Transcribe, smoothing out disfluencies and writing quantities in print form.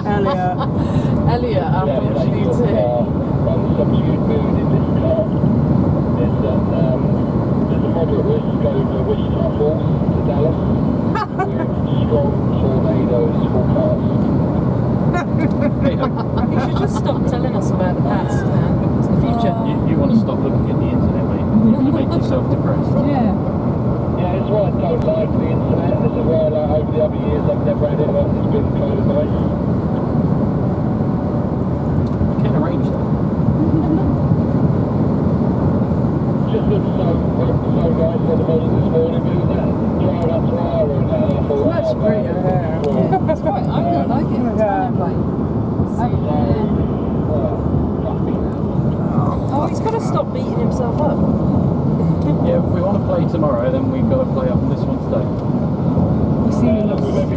Elliot, unfortunately too. Substitute mood in this car is that there's a moderate risk going to Wichita Falls to Dallas with strong tornadoes forecast. You should just stop telling us about the past and look to the future. You want to stop looking at the internet, mate. You want to make yourself depressed. Yeah. Yeah, it's why I don't like the internet. This is why, like, over the other years I've never had anyone that's been kind of nice. You can arrange that. Just looked so nice on the model this morning. We was drive up to Iowa and I thought, That's pretty, yeah. It's quite, I really like it. It's kind of like... Oh, he's got to stop beating himself up. Yeah, if we want to play tomorrow, then we've got to play up on this one today.